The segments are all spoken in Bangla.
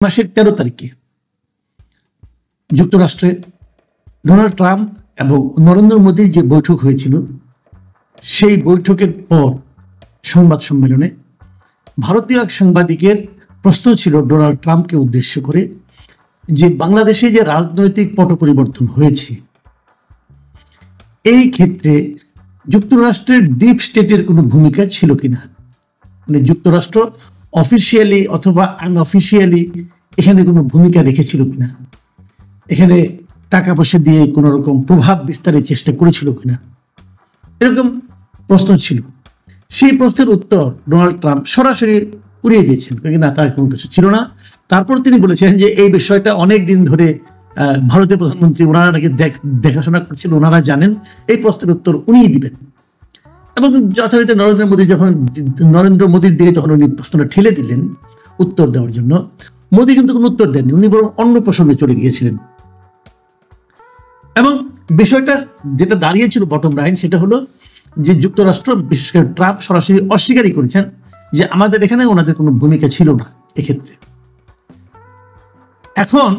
মাসের 13 তারিখে যুক্তরাষ্ট্রে ডোনাল্ড ট্রাম্প এবং নরেন্দ্র মোদীর যে বৈঠক হয়েছিল, সেই বৈঠকের পর সংবাদ সম্মেলনে ভারতীয় এক সাংবাদিকের প্রশ্ন ছিল ডোনাল্ড ট্রাম্পকে উদ্দেশ্য করে যে বাংলাদেশে যে রাজনৈতিক পট পরিবর্তন হয়েছে, এই ক্ষেত্রে যুক্তরাষ্ট্রের ডিপ স্টেটের কোনো ভূমিকা ছিল কিনা, মানে যুক্তরাষ্ট্র অফিসিয়ালি অথবা আনঅফিসিয়ালি এখানে কোনো ভূমিকা রেখেছিল কিনা, এখানে টাকা পয়সা দিয়ে কোনো রকম প্রভাব বিস্তারের চেষ্টা করেছিল কিনা, এরকম প্রশ্ন ছিল। সেই প্রশ্নের উত্তর ডোনাল্ড ট্রাম্প সরাসরি উড়িয়ে দিয়েছেন, না, তার কোনো কিছু ছিল না। তারপর তিনি বলেছেন যে এই বিষয়টা অনেক দিন ধরে ভারতের প্রধানমন্ত্রী ওনারা নাকি দেখাশোনা করছেন, ওনারা জানেন, এই প্রশ্নের উত্তর উনিই দিবেন। এবং যথারীতি নরেন্দ্র মোদীর দিকে যখন উনি প্রশ্নটা ঠেলে দিলেন উত্তর দেওয়ার জন্য, মোদী কিন্তু কোনো উত্তর দেননি, উনি বরং অন্য প্রসঙ্গে চলে গিয়েছিলেন। এবং বিষয়টা যেটা দাঁড়িয়েছিল বটম লাইন, সেটা হলো যে যুক্তরাষ্ট্র, বিশেষ করে ট্রাম্প সরাসরি অস্বীকারই করেছেন যে আমাদের এখানে ওনাদের কোনো ভূমিকা ছিল না এক্ষেত্রে। এখন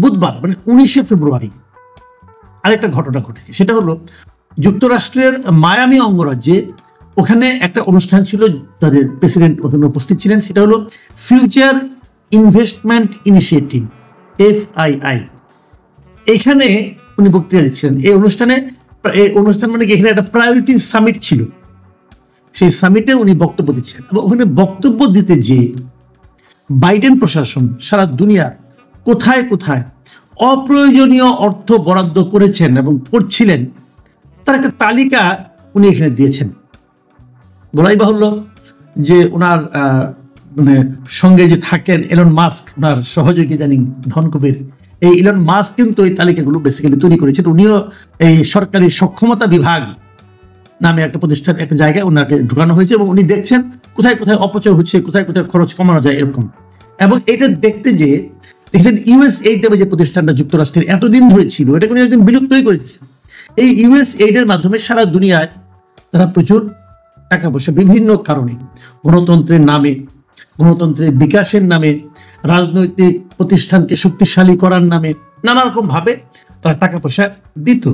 বুধবার মানে 19শে ফেব্রুয়ারি আরেকটা ঘটনা ঘটেছে, সেটা হলো যুক্তরাষ্ট্রের মায়ামি অঙ্গরাজ্যে ওখানে একটা অনুষ্ঠান ছিল, তাদের প্রেসিডেন্ট ওখানে উপস্থিত ছিলেন। সেটা হলো ফিউচার ইনভেস্টমেন্ট ইনিশিয়েটিভ, FII। এখানে উনি বক্তৃতা দিচ্ছিলেন। এই অনুষ্ঠান মানে কি, এখানে একটা প্রায়োরিটি সামিট ছিল, সেই সামিটে উনি বক্তব্য দিচ্ছেন। এবং ওখানে বক্তব্য দিতে যে বাইডেন প্রশাসন সারা দুনিয়ার কোথায় কোথায় অপ্রয়োজনীয় অর্থ বরাদ্দ করেছেন এবং করছিলেন, তার একটা তালিকা উনি এখানে দিয়েছেন। বলাই বাহুল্য যে ওনার মানে সঙ্গে যে থাকেন এলন মাস্ক, ওনার সহযোগী ইদানিং ধনকুবের, এই এলন মাস্ক কিন্তু এই তালিকাগুলো বেসিক্যালি তৈরি করেছেন। উনিও এই সরকারি সক্ষমতা বিভাগ নামে একটা প্রতিষ্ঠান, একটা জায়গায় ওনাকে ঢুকানো হয়েছে এবং উনি দেখছেন কোথায় কোথায় অপচয় হচ্ছে, কোথায় কোথায় খরচ কমানো যায় এরকম। এবং এটা দেখতে যে দেখছেন USAID নামে যে প্রতিষ্ঠানটা যুক্তরাষ্ট্রের এতদিন ধরে ছিল, এটাকে উনি একদিন বিলুপ্তই করেছে। এই USAID এর মাধ্যমে সারা দুনিয়ায় তারা প্রচুর টাকা পয়সা বিভিন্ন কারণে, গণতন্ত্রের নামে, গণতন্ত্রের বিকাশের নামে, রাজনৈতিক প্রতিষ্ঠানকে শক্তিশালী করার নামে নানা রকম ভাবে তারা টাকা পয়সা দিত।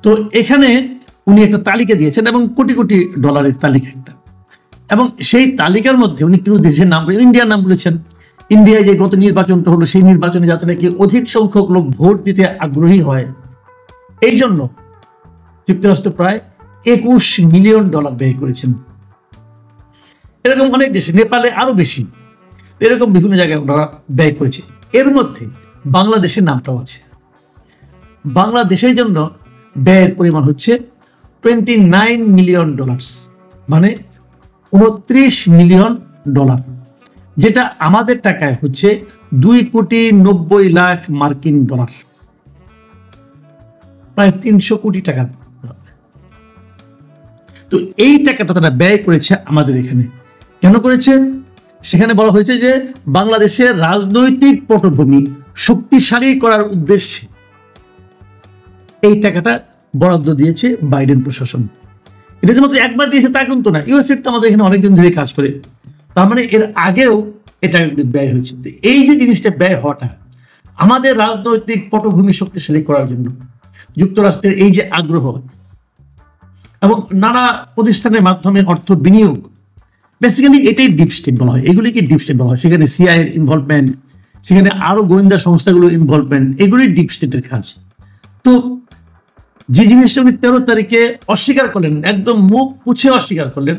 তো এখানে উনি একটা তালিকা দিয়েছেন এবং কোটি কোটি ডলারের তালিকা একটা, এবং সেই তালিকার মধ্যে উনি কিছু দেশের নাম, ইন্ডিয়ার নাম বলেছেন। ইন্ডিয়ায় যে গত নির্বাচনটা হলো, সেই নির্বাচনে যাতে নাকি অধিক সংখ্যক লোক ভোট দিতে আগ্রহী হয়, এই জন্য যুক্তরাষ্ট্র প্রায় $21 মিলিয়ন ব্যয় করেছেন। এরকম অনেক দেশে, নেপালে আরো বেশি, এরকম বিভিন্ন জায়গায় ওনারা ব্যয় করেছে। এর মধ্যে বাংলাদেশের নামটাও আছে। বাংলাদেশের জন্য ব্যয়ের পরিমাণ হচ্ছে $29 মিলিয়ন, মানে $29 মিলিয়ন, যেটা আমাদের টাকায় হচ্ছে $2,90,00,000 মার্কিন, প্রায় 300 কোটি টাকা। তো এই টাকাটা তারা ব্যয় করেছে আমাদের এখানে। কেন করেছে? সেখানে বলা হয়েছে যে বাংলাদেশের রাজনৈতিক পটভূমি শক্তিশালী করার উদ্দেশ্যে এই টাকাটা বরাদ্দ দিয়েছে বাইডেন প্রশাসন। এটা যে মাত্র একবার দিয়েছে তা কিন্তু না, USAID তো আমাদের এখানে অনেকদিন ধরে কাজ করে, তার মানে এর আগেও এটা ব্যয় হয়েছে। এই যে জিনিসটা ব্যয় হওয়াটা আমাদের রাজনৈতিক পটভূমি শক্তিশালী করার জন্য যুক্তরাষ্ট্রের এই যে আগ্রহ এবং নানা প্রতিষ্ঠানের মাধ্যমে অর্থ বিনিয়োগ, বেসিক্যালি এটাই ডিপ স্টেট বলা হয়, এগুলিকে ডিপ স্টেট বলা হয়। সেখানে CIA এর ইনভলভমেন্ট, সেখানে আরো গোয়েন্দা সংস্থাগুলোর ইনভলভমেন্ট, এগুলি ডিপ স্টেটের কাজ। তো যে জিনিসটা উনি 13 তারিখে অস্বীকার করলেন, একদম মুখ পুছে অস্বীকার করলেন,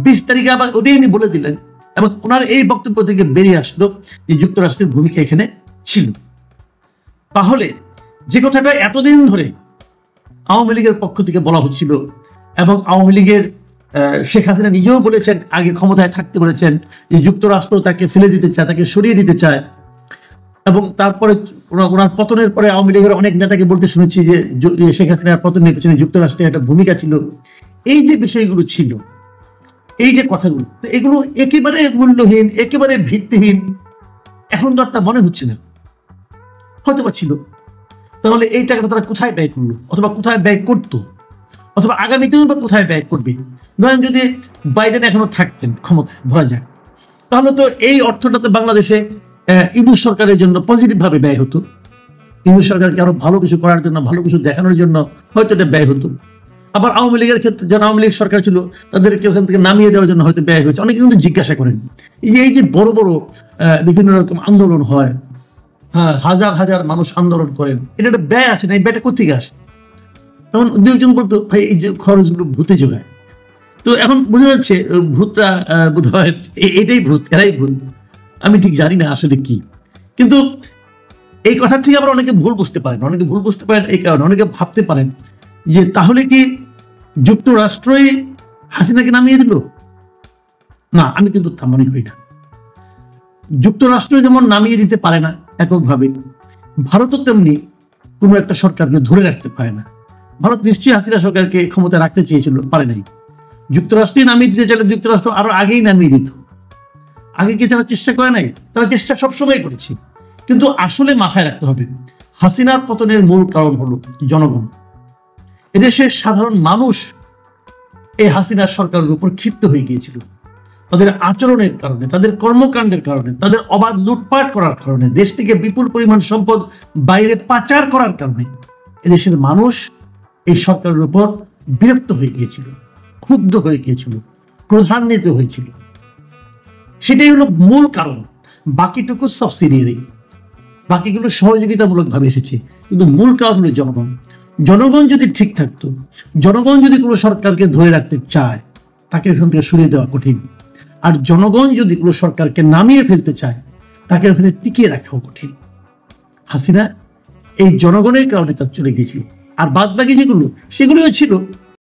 20 তারিখে আবার ওটাই উনি বলে দিলেন। এবং ওনার এই বক্তব্য থেকে বেরিয়ে আসলো যে যুক্তরাষ্ট্রের ভূমিকা এখানে ছিল। তাহলে যে কথাটা এতদিন ধরে আওয়ামী লীগের পক্ষ থেকে বলা হচ্ছিল, এবং আওয়ামী লীগের শেখ হাসিনা নিজেও বলেছেন, আগে ক্ষমতায় থাকতে বলেছেন যে যুক্তরাষ্ট্র তাকে ফেলে দিতে চায়, তাকে সরিয়ে দিতে চায়, এবং তারপরে ওনার পতনের পরে আওয়ামী লীগের অনেক নেতাকে বলতে শুনেছি যে শেখ হাসিনার পতনের পেছনে যুক্তরাষ্ট্রের একটা ভূমিকা ছিল। এই যে বিষয়গুলো ছিল, এই যে কথাগুলো, এগুলো একেবারে মূল্যহীন, একেবারে ভিত্তিহীন, এখন তো আর তা মনে হচ্ছে না, হয়তো বা ছিল। তাহলে এই টাকাটা তারা কোথায় ব্যয় করলো, অথবা কোথায় ব্যয় করতো, অথবা আগামীতেও বা কোথায় ব্যয় করবে? ধরেন যদি বাইডেন এখনো থাকতেন ক্ষমতায়, ধরা যাক, তাহলে তো এই অর্থটা তো বাংলাদেশে ইউনূস সরকারের জন্য পজিটিভ ভাবে ব্যয় হতো। ইউনূস সরকারকে আরো ভালো কিছু করার জন্য, ভালো কিছু দেখানোর জন্য হয়তো এটা ব্যয় হতো। আবার আওয়ামী লীগের ক্ষেত্রে, যারা আওয়ামী লীগ সরকার ছিল তাদেরকে ওখান থেকে নামিয়ে দেওয়ার জন্য হয়তো ব্যয় হয়েছে। অনেকে কিন্তু জিজ্ঞাসা করেন এই যে বড় বড় বিভিন্ন রকম আন্দোলন হয়, হ্যাঁ, হাজার হাজার মানুষ আন্দোলন করেন, এটা একটা ব্যয় আছে না, এই ব্যয়টা কোথেকে আসে? তখন দু একজন বলতো ভাই এই যে খরচগুলো ভূতে যোগায়। তো এখন বোঝা যাচ্ছে ভূতটা বোধ হয় এটাই ভূত, এরাই ভূত। আমি ঠিক জানি না আসলে কি, কিন্তু এই কথা থেকে আবার অনেকে ভুল বুঝতে পারেন। অনেকে ভুল বুঝতে পারেন এই কারণে, অনেকে ভাবতে পারেন যে তাহলে কি যুক্তরাষ্ট্রই হাসিনাকে নামিয়ে দিল? না, আমি কিন্তু তা মনে করি না। যুক্তরাষ্ট্র যেমন নামিয়ে দিতে পারে না এককভাবে, ভারতও তেমনি কোনো একটা সরকারকে ধরে রাখতে পারে না। ভারত নিশ্চয়ই হাসিনা সরকারকে ক্ষমতা রাখতে চেয়েছিল, পারে নাই। যুক্তরাষ্ট্রই নামিয়ে দিতে চাইলে যুক্তরাষ্ট্র আরো আগেই নামিয়ে দিত। আগে কি তারা চেষ্টা করে নাই? তারা চেষ্টা সবসময় করেছে। কিন্তু আসলে মাথায় রাখতে হবে, হাসিনার পতনের মূল কারণ হলো জনগণ। এদেশের সাধারণ মানুষ এই হাসিনার সরকারের উপর ক্ষিপ্ত হয়ে গিয়েছিল। তাদের আচরণের কারণে, তাদের কর্মকাণ্ডের কারণে, তাদের অবাধ লুটপাট করার কারণে, দেশ থেকে বিপুল পরিমাণ সম্পদ বাইরে পাচার করার কারণে এদেশের মানুষ এই সরকারের উপর বিরক্ত হয়ে গিয়েছিল, ক্ষুব্ধ হয়ে গিয়েছিল, ক্রোধান্বিত হয়েছিল। সেটাই হলো মূল কারণ। বাকিটুকু সাবসিডিয়ারি, বাকিগুলো সহযোগিতামূলক ভাবে এসেছে, কিন্তু মূল কারণ হলো জনগণ। জনগণ যদি ঠিক থাকতো, জনগণ যদি কোনো সরকারকে ধরে রাখতে চায়, তাকে ওখান থেকে সরিয়ে দেওয়া কঠিন। আর জনগণ যদি কোনো সরকারকে নামিয়ে ফেলতে চায়, তাকে ওখানে টিকিয়ে রাখাও কঠিন। হাসিনা এই জনগণের কারণে তার চলে গিয়েছিল। আর বাদ বাকি যেগুলো, সেগুলোও ছিল